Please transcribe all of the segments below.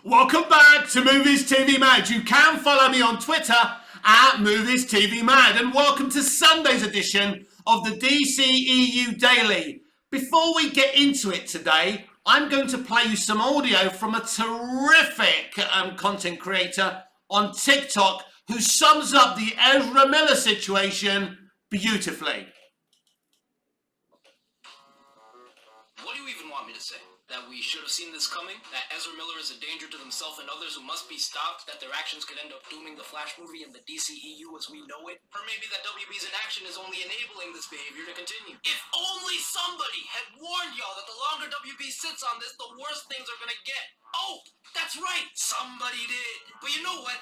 Welcome back to Movies TV Mad. You can follow me on Twitter at Movies TV Mad, and welcome to Sunday's edition of the dceu Daily. Before we get into it today, I'm going to play you some audio from a terrific content creator on TikTok who sums up the Ezra Miller situation beautifully. What do you even want me to say? That we should have seen this coming? That Ezra Miller is a danger to himself and others who must be stopped? That their actions could end up dooming the Flash movie and the DCEU as we know it? Or maybe that WB's inaction is only enabling this behavior to continue? If only somebody had warned y'all that the longer WB sits on this, the worse things are gonna get. Oh, that's right, somebody did. But you know what?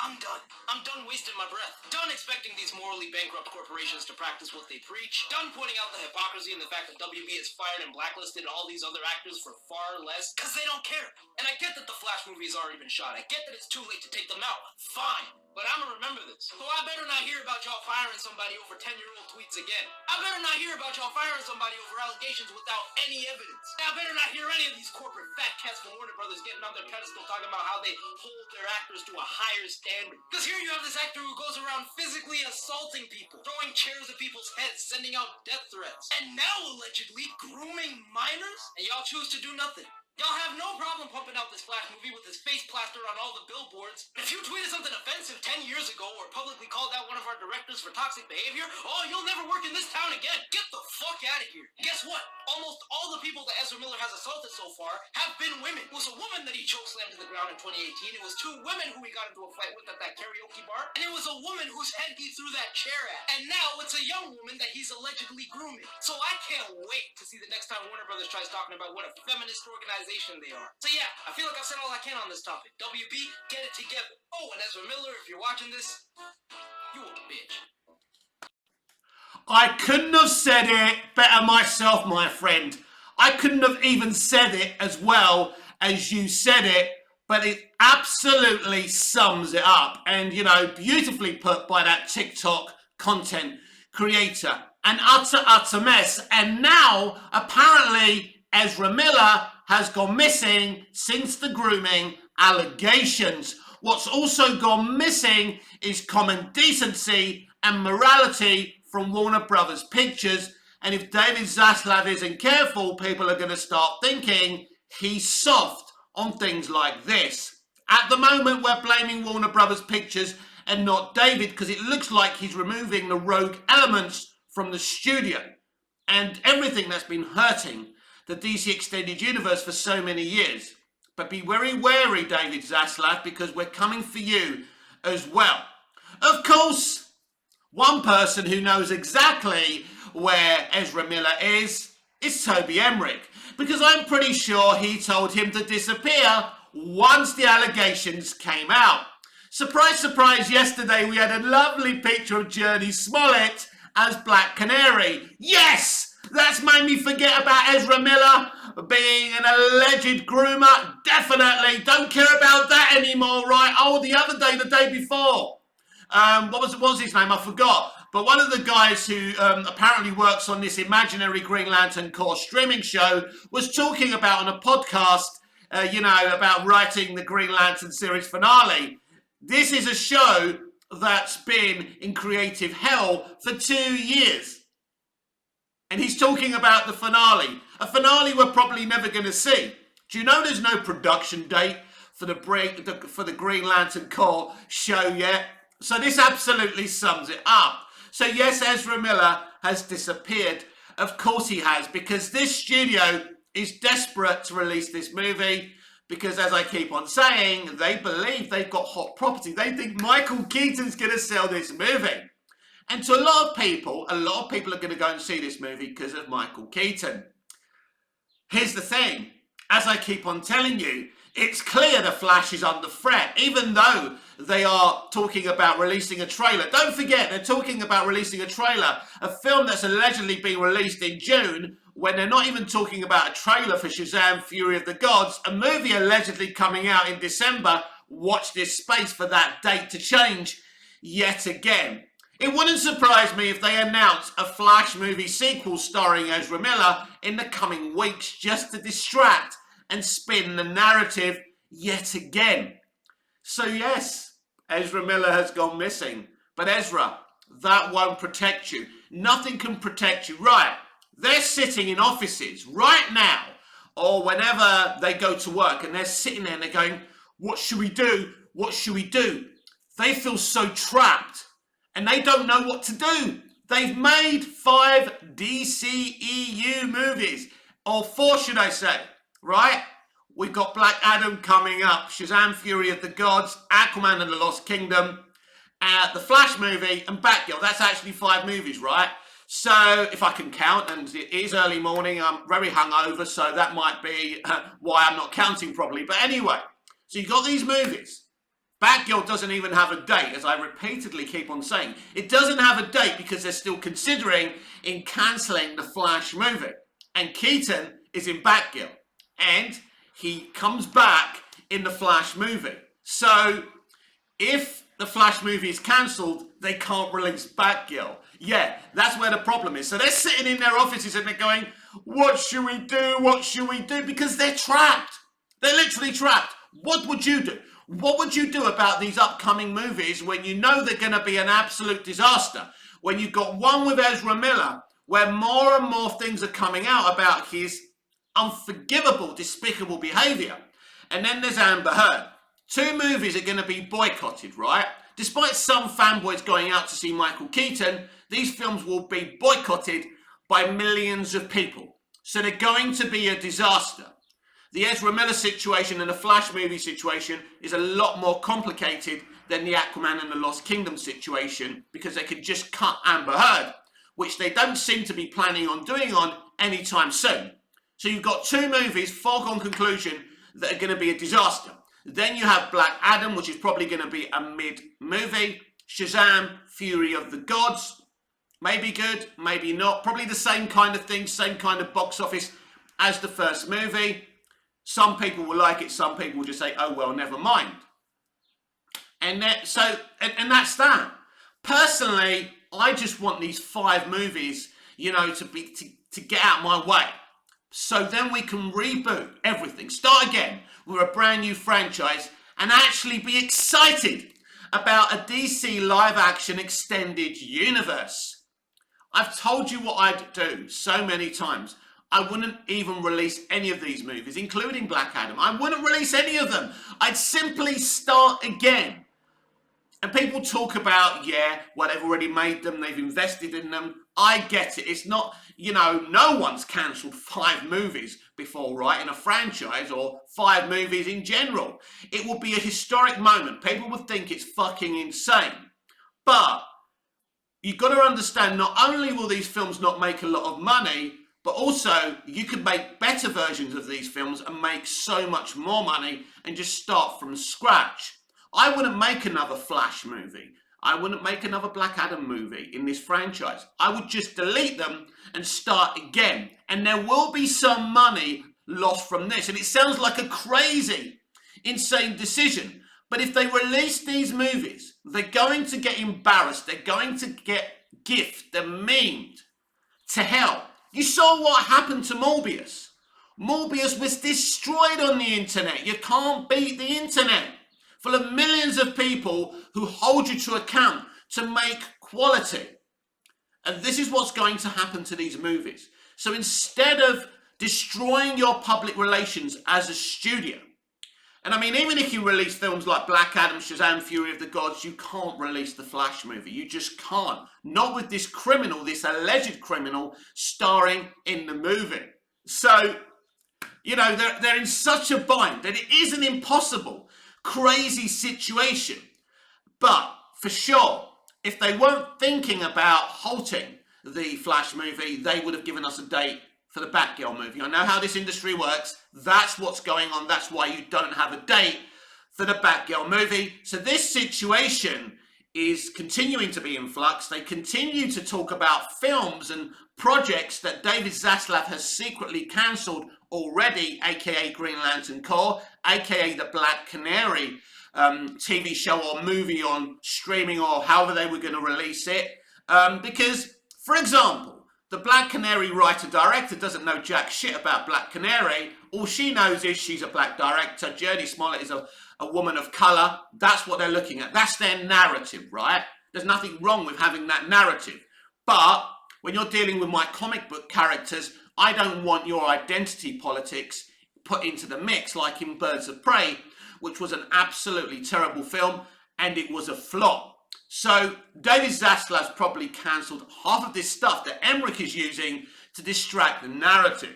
I'm done. I'm done wasting my breath. Done expecting these morally bankrupt corporations to practice what they preach. Done pointing out the hypocrisy and the fact that WB has fired and blacklisted all these other actors for far less because they don't care. And I get that the Flash movie has already been shot. I get that it's too late to take them out. Fine. But I'm gonna remember this. So I better not hear about y'all firing somebody over 10-year-old tweets again. I better not hear about y'all firing somebody over allegations without any evidence. I better not hear any of these corporate fat cats from Warner Brothers getting on their pedestal talking about how they hold their actors to a higher standard. Because here you have this actor who goes around physically assaulting people, throwing chairs at people's heads, sending out death threats, and now allegedly grooming minors? And y'all choose to do nothing. Y'all have no problem pumping out this Flash movie with his face plastered on all the billboards. If you tweeted something offensive 10 years ago or publicly called out one of our directors for toxic behavior, oh, you'll never work in this town again. Get the fuck out of here. Guess what? Almost all the people that Ezra Miller has assaulted so far have been women. It was a woman that he chokeslammed to the ground in 2018. It was two women who he got into a fight with at that karaoke bar. And it was a woman whose head he threw that chair at. And now it's a young woman that he's allegedly grooming. So I can't wait to see the next time Warner Brothers tries talking about what a feminist organization they are. So yeah, I feel like I've said all I can on this topic. WB, get it together. Oh, and Ezra Miller, if you're watching this, you a bitch. I couldn't have said it better myself, my friend. I couldn't have even said it as well as you said it, but it absolutely sums it up. And, you know, beautifully put by that TikTok content creator. An utter mess. And now, apparently, Ezra Miller has gone missing since the grooming allegations. What's also gone missing is common decency and morality from Warner Brothers Pictures. And if David Zaslav isn't careful, people are going to start thinking he's soft on things like this. At the moment, we're blaming Warner Brothers Pictures and not David because it looks like he's removing the rogue elements from the studio and everything that's been hurting the DC Extended Universe for so many years. But be very wary, David Zaslav, because we're coming for you as well. Of course, one person who knows exactly where Ezra Miller is Toby Emmerich, because I'm pretty sure he told him to disappear once the allegations came out. Surprise, surprise, yesterday we had a lovely picture of Journey Smollett as Black Canary. Yes! That's made me forget about Ezra Miller being an alleged groomer. Definitely. Don't care about that anymore, right? Oh, the other day, the day before. What was his name? I forgot. But one of the guys who apparently works on this imaginary Green Lantern Corps streaming show was talking about on a podcast, about writing the Green Lantern series finale. This is a show that's been in creative hell for 2 years. And he's talking about the finale. A finale we're probably never going to see. Do you know there's no production date for the Green Lantern Corps show yet? So this absolutely sums it up. So yes, Ezra Miller has disappeared. Of course he has, because this studio is desperate to release this movie. Because as I keep on saying, they believe they've got hot property. They think Michael Keaton's going to sell this movie. And to a lot of people are going to go and see this movie because of Michael Keaton. Here's the thing. As I keep on telling you, it's clear the Flash is under threat, even though they are talking about releasing a trailer. Don't forget, they're talking about releasing a trailer, a film that's allegedly been released in June, when they're not even talking about a trailer for Shazam! Fury of the Gods, a movie allegedly coming out in December. Watch this space for that date to change yet again. It wouldn't surprise me if they announced a Flash movie sequel starring Ezra Miller in the coming weeks just to distract and spin the narrative yet again. So yes, Ezra Miller has gone missing. But Ezra, that won't protect you. Nothing can protect you. Right, they're sitting in offices right now, or whenever they go to work, and they're sitting there and they're going, what should we do? What should we do? They feel so trapped, and they don't know what to do. They've made 5 DCEU movies, or 4 should I say, right? We've got Black Adam coming up, Shazam! Fury of the Gods, Aquaman and the Lost Kingdom, the Flash movie, and Batgirl. That's actually 5 movies, right? So, if I can count, and it is early morning, I'm very hungover, so that might be why I'm not counting properly. But anyway, so you've got these movies. Batgirl doesn't even have a date, as I repeatedly keep on saying. It doesn't have a date because they're still considering in cancelling the Flash movie. And Keaton is in Batgirl. And he comes back in the Flash movie. So, if the Flash movie is cancelled, they can't release Batgirl. Yeah, that's where the problem is. So they're sitting in their offices and they're going, what should we do? What should we do? Because they're trapped. They're literally trapped. What would you do? What would you do about these upcoming movies when you know they're going to be an absolute disaster? When you've got one with Ezra Miller, where more and more things are coming out about his unforgivable, despicable behaviour. And then there's Amber Heard. 2 movies are going to be boycotted, right? Despite some fanboys going out to see Michael Keaton, these films will be boycotted by millions of people. So they're going to be a disaster. The Ezra Miller situation and the Flash movie situation is a lot more complicated than the Aquaman and the Lost Kingdom situation, because they could just cut Amber Heard, which they don't seem to be planning on doing on anytime soon. So you've got 2 movies, foregone conclusion, that are going to be a disaster. Then you have Black Adam, which is probably going to be a mid-movie. Shazam! Fury of the Gods. Maybe good, maybe not. Probably the same kind of thing, same kind of box office as the first movie. Some people will like it, some people will just say, oh well, never mind. And that's that. Personally, I just want these 5 movies, to get out my way. So then we can reboot everything, start again with a brand new franchise, and actually be excited about a DC live action extended universe. I've told you what I'd do so many times. I wouldn't even release any of these movies, including Black Adam. I wouldn't release any of them. I'd simply start again. And people talk about, well, they've already made them, they've invested in them. I get it. It's not, no one's cancelled 5 movies before, right, in a franchise, or 5 movies in general. It will be a historic moment. People would think it's fucking insane. But you've got to understand, not only will these films not make a lot of money, but also you could make better versions of these films and make so much more money and just start from scratch. I wouldn't make another Flash movie. I wouldn't make another Black Adam movie in this franchise. I would just delete them and start again. And there will be some money lost from this. And it sounds like a crazy, insane decision. But if they release these movies, they're going to get embarrassed. They're going to get gifted, they're memed to hell. You saw what happened to Morbius. Morbius was destroyed on the internet. You can't beat the internet. Full of millions of people who hold you to account to make quality. And this is what's going to happen to these movies. So instead of destroying your public relations as a studio, and I mean, even if you release films like Black Adam, Shazam! Fury of the Gods, you can't release the Flash movie. You just can't. Not with this criminal, this alleged criminal, starring in the movie. So, they're in such a bind that it is an impossible, crazy situation. But for sure, if they weren't thinking about halting the Flash movie, they would have given us a date for the Batgirl movie. I know how this industry works. That's what's going on. That's why you don't have a date for the Batgirl movie. So this situation is continuing to be in flux. They continue to talk about films and projects that David Zaslav has secretly cancelled already, aka Green Lantern Corps, aka the Black Canary TV show or movie on streaming, or however they were going to release it. Because, for example, the Black Canary writer-director doesn't know jack shit about Black Canary All she knows is she's a black director. Jodie Smollett is a woman of colour. That's what they're looking at. That's their narrative, right? There's nothing wrong with having that narrative. But when you're dealing with my comic book characters, I don't want your identity politics put into the mix, like in Birds of Prey, which was an absolutely terrible film, and it was a flop. So David Zaslav's probably cancelled half of this stuff that Emmerich is using to distract the narrative.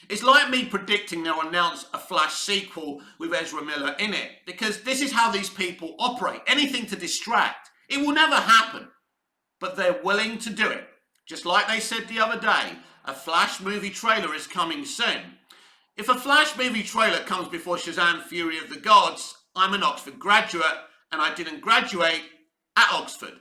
It's like me predicting they'll announce a Flash sequel with Ezra Miller in it, because this is how these people operate. Anything to distract. It will never happen, but they're willing to do it. Just like they said the other day, a Flash movie trailer is coming soon. If a Flash movie trailer comes before Shazam! Fury of the Gods, I'm an Oxford graduate, and I didn't graduate at Oxford.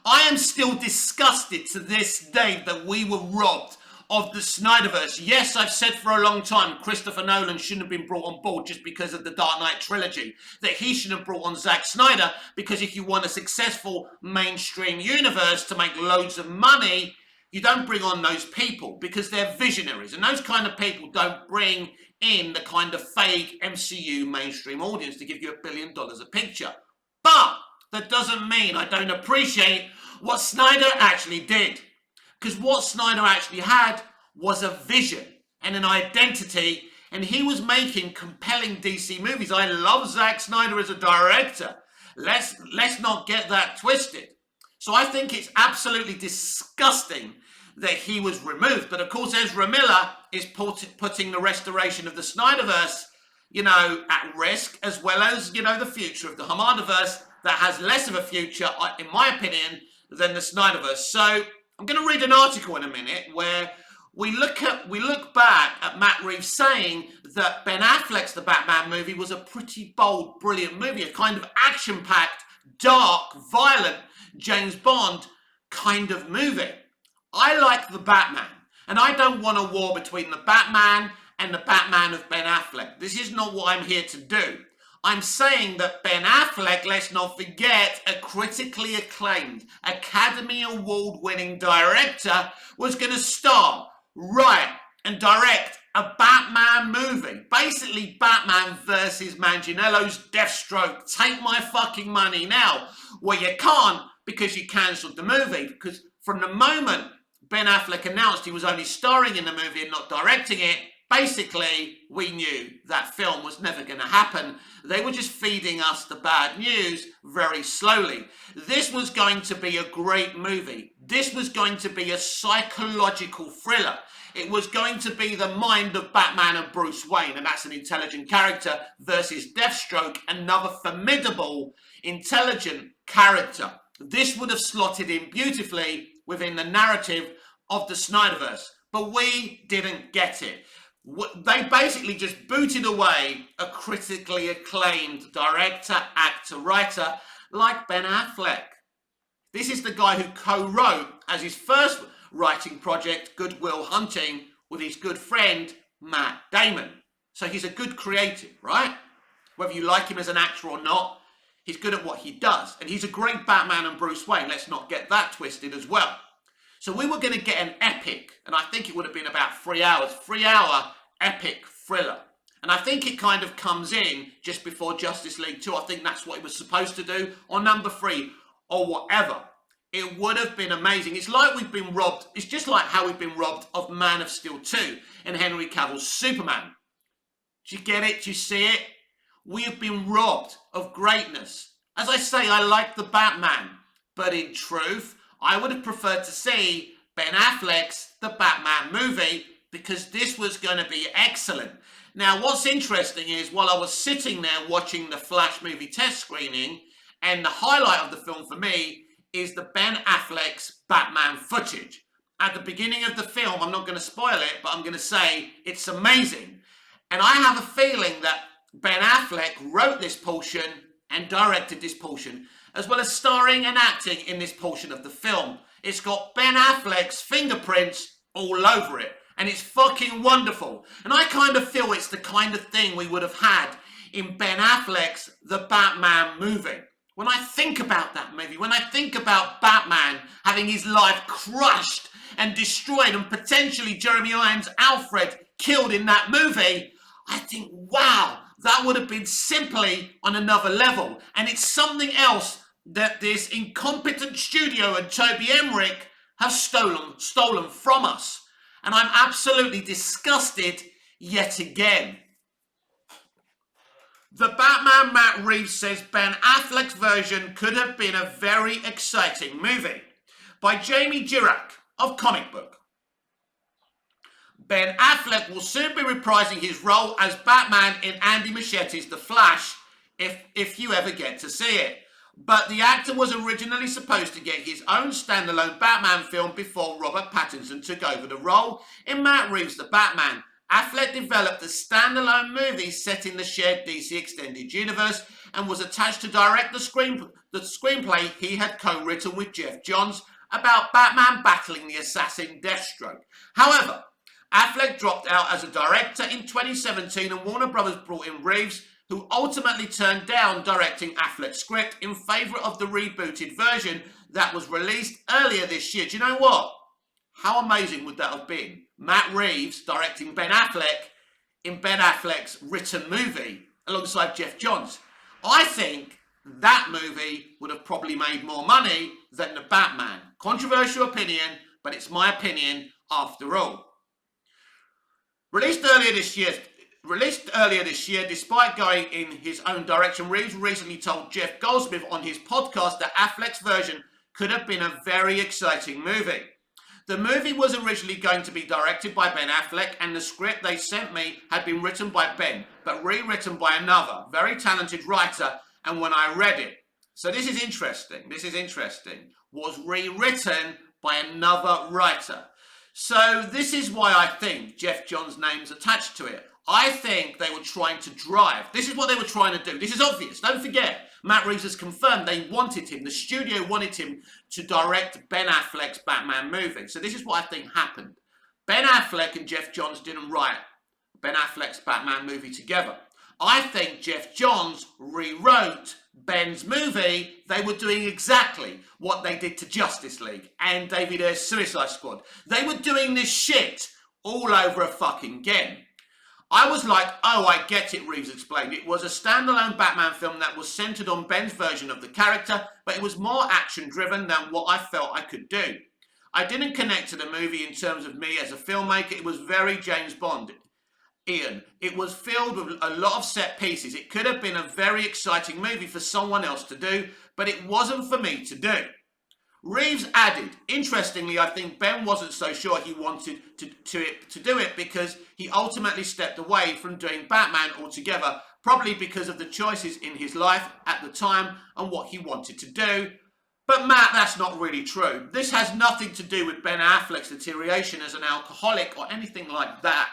I am still disgusted to this day that we were robbed of the Snyderverse. Yes, I've said for a long time Christopher Nolan shouldn't have been brought on board just because of the Dark Knight trilogy. That he should have brought on Zack Snyder, because if you want a successful mainstream universe to make loads of money, you don't bring on those people because they're visionaries. And those kind of people don't bring in the kind of fake MCU mainstream audience to give you $1 billion a picture. But that doesn't mean I don't appreciate what Snyder actually did. Because what Snyder actually had was a vision and an identity, and he was making compelling DC movies. I love Zack Snyder as a director. Let's not get that twisted. So I think it's absolutely disgusting that he was removed. But of course, Ezra Miller is putting the restoration of the Snyderverse, at risk, as well as, the future of the Hamadaverse that has less of a future, in my opinion, than the Snyderverse. So I'm going to read an article in a minute where we look back at Matt Reeves saying that Ben Affleck's The Batman movie was a pretty bold, brilliant movie, a kind of action-packed, dark, violent James Bond kind of movie. I like The Batman, and I don't want a war between the Batman and the Batman of Ben Affleck. This is not what I'm here to do. I'm saying that Ben Affleck, let's not forget, a critically acclaimed, Academy Award-winning director, was going to star, write, and direct a Batman movie. Basically, Batman versus Manganiello's Deathstroke. Take my fucking money now. Well, you can't, because you cancelled the movie. Because from the moment Ben Affleck announced he was only starring in the movie and not directing it, basically, we knew that film was never going to happen. They were just feeding us the bad news very slowly. This was going to be a great movie. This was going to be a psychological thriller. It was going to be the mind of Batman and Bruce Wayne, and that's an intelligent character, versus Deathstroke, another formidable, intelligent character. This would have slotted in beautifully within the narrative of the Snyderverse, but we didn't get it. They basically just booted away a critically acclaimed director, actor, writer like Ben Affleck. This is the guy who co-wrote as his first writing project, Good Will Hunting, with his good friend, Matt Damon. So he's a good creative, right? Whether you like him as an actor or not, he's good at what he does. And he's a great Batman and Bruce Wayne. Let's not get that twisted as well. So we were going to get an epic, and I think it would have been about 3 hours, 3-hour epic thriller. And I think it kind of comes in just before Justice League 2. I think that's what it was supposed to do, or number 3, or whatever. It would have been amazing. It's like we've been robbed. It's just like how we've been robbed of Man of Steel 2 and Henry Cavill's Superman. Do you get it? Do you see it? We have been robbed of greatness. As I say, I like the Batman, but in truth, I would have preferred to see Ben Affleck's The Batman movie, because this was going to be excellent. Now, what's interesting is, while I was sitting there watching the Flash movie test screening, and the highlight of the film for me is the Ben Affleck's Batman footage. At the beginning of the film, I'm not going to spoil it, but I'm going to say it's amazing. And I have a feeling that Ben Affleck wrote this portion and directed this portion, as well as starring and acting in this portion of the film. It's got Ben Affleck's fingerprints all over it, and it's fucking wonderful. And I kind of feel it's the kind of thing we would have had in Ben Affleck's The Batman movie, When I think about that movie, when I think about Batman having his life crushed and destroyed and potentially Jeremy Irons' Alfred killed in that movie, I think, wow, that would have been simply on another level. And it's something else that this incompetent studio and Toby Emmerich have stolen from us. And I'm absolutely disgusted yet again. The Batman Matt Reeves says Ben Affleck's version could have been a very exciting movie. By Jamie Girac of Comic Book. Ben Affleck will soon be reprising his role as Batman in Andy Muschietti's The Flash, if you ever get to see it. But the actor was originally supposed to get his own standalone Batman film before Robert Pattinson took over the role in Matt Reeves' The Batman. Affleck developed a standalone movie set in the shared DC Extended Universe and was attached to direct the screenplay he had co-written with Geoff Johns about Batman battling the assassin Deathstroke. However, Affleck dropped out as a director in 2017 and Warner Brothers brought in Reeves, who ultimately turned down directing Affleck's script in favour of the rebooted version that was released earlier this year. Do you know what? How amazing would that have been? Matt Reeves directing Ben Affleck in Ben Affleck's written movie alongside Geoff Johns. I think that movie would have probably made more money than The Batman. Controversial opinion, but it's my opinion after all. Released earlier this year, despite going in his own direction, Reeves recently told Jeff Goldsmith on his podcast that Affleck's version could have been a very exciting movie. The movie was originally going to be directed by Ben Affleck, and the script they sent me had been written by Ben, but rewritten by another, very talented writer, and when I read it, so this is interesting, was rewritten by another writer. So this is why I think Geoff Johns' name's attached to it. I think they were trying to drive. This is what they were trying to do. This is obvious. Don't forget, Matt Reeves has confirmed they wanted him. The studio wanted him to direct Ben Affleck's Batman movie. So this is what I think happened. Ben Affleck and Geoff Johns didn't write Ben Affleck's Batman movie together. I think Geoff Johns rewrote Ben's movie. They were doing exactly what they did to Justice League and David Ayer's Suicide Squad. They were doing this shit all over a fucking again. I was like, oh, I get it, Reeves explained. It was a standalone Batman film that was centered on Ben's version of the character, but it was more action-driven than what I felt I could do. I didn't connect to the movie in terms of me as a filmmaker. It was very James Bond. Ian, it was filled with a lot of set pieces. It could have been a very exciting movie for someone else to do, but it wasn't for me to do. Reeves added, interestingly, I think Ben wasn't so sure he wanted to do it because he ultimately stepped away from doing Batman altogether, probably because of the choices in his life at the time and what he wanted to do. But Matt, that's not really true. This has nothing to do with Ben Affleck's deterioration as an alcoholic or anything like that,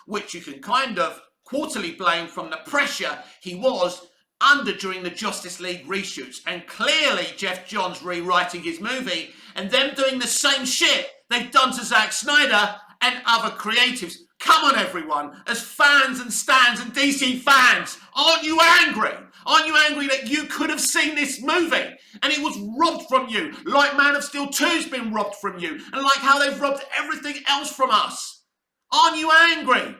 which you can kind of quarterly blame from the pressure he was under during the Justice League reshoots, and clearly Geoff Johns rewriting his movie and them doing the same shit they've done to Zack Snyder and other creatives. Come on everyone, as fans and stans and DC fans, aren't you angry? Aren't you angry that you could have seen this movie and it was robbed from you, like Man of Steel 2's been robbed from you, and like how they've robbed everything else from us? Aren't you angry?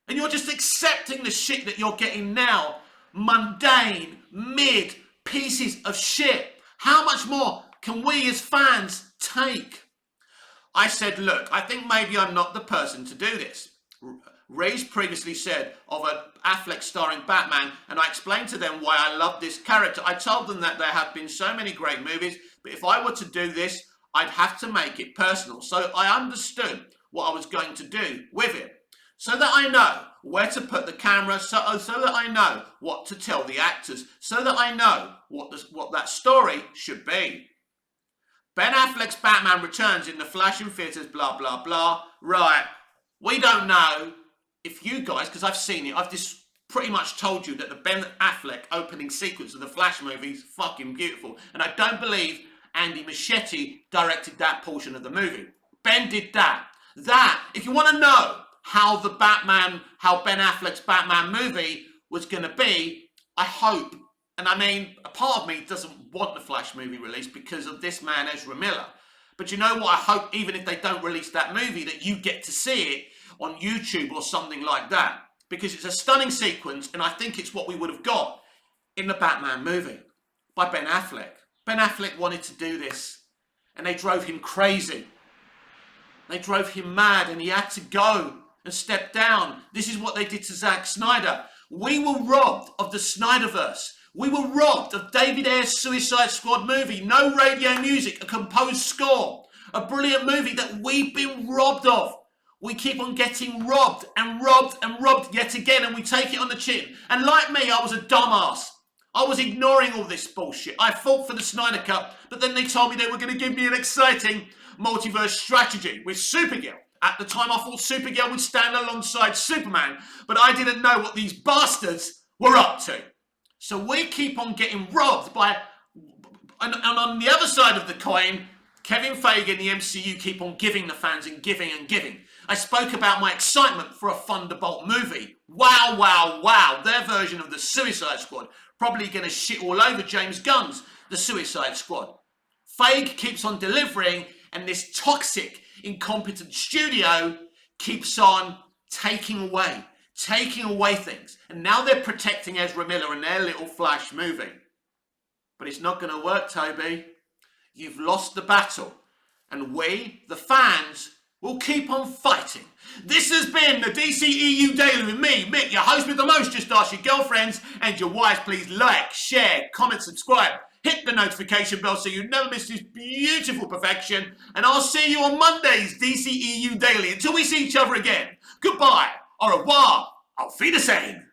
And you're just accepting the shit that you're getting now. Mundane, mid, pieces of shit. How much more can we as fans take? I said, look, I think maybe I'm not the person to do this. Reeves previously said of an Affleck starring Batman, and I explained to them why I love this character. I told them that there have been so many great movies, but if I were to do this, I'd have to make it personal. So I understood what I was going to do with it, so that I know where to put the camera, so that I know what to tell the actors, so that I know what that story should be. Ben Affleck's Batman returns in The Flash in theatres, blah, blah, blah. Right, we don't know if you guys, because I've seen it, I've just pretty much told you that the Ben Affleck opening sequence of the Flash movie is fucking beautiful. And I don't believe Andy Muschietti directed that portion of the movie. Ben did that. If you want to know how Ben Affleck's Batman movie was going to be, I hope And I mean, a part of me doesn't want the Flash movie released because of this man, Ezra Miller. But you know what? I hope even if they don't release that movie, that you get to see it on YouTube or something like that. Because it's a stunning sequence, and I think it's what we would have got in the Batman movie by Ben Affleck. Ben Affleck wanted to do this, and they drove him crazy. They drove him mad, and he had to go and step down. This is what they did to Zack Snyder. We were robbed of the Snyderverse. We were robbed of David Ayer's Suicide Squad movie. No radio music, a composed score. A brilliant movie that we've been robbed of. We keep on getting robbed and robbed and robbed yet again, and we take it on the chin. And like me, I was a dumbass. I was ignoring all this bullshit. I fought for the Snyder Cut, but then they told me they were going to give me an exciting multiverse strategy with Supergirl. At the time, I thought Supergirl would stand alongside Superman, but I didn't know what these bastards were up to. So we keep on getting robbed by... And on the other side of the coin, Kevin Feige and the MCU keep on giving the fans and giving and giving. I spoke about my excitement for a Thunderbolt movie. Wow, wow, wow. Their version of the Suicide Squad. Probably going to shit all over James Gunn's The Suicide Squad. Feige keeps on delivering, and this toxic, incompetent studio keeps on taking away things. And now they're protecting Ezra Miller and their little Flash movie. But it's not going to work, Toby. You've lost the battle. And we, the fans, will keep on fighting. This has been the DCEU Daily with me, Mick, your host with the most. Just ask your girlfriends and your wives. Please like, share, comment, subscribe. Hit the notification bell so you never miss this beautiful perfection. And I'll see you on Monday's DCEU Daily. Until we see each other again. Goodbye. Au revoir. Auf Wiedersehen.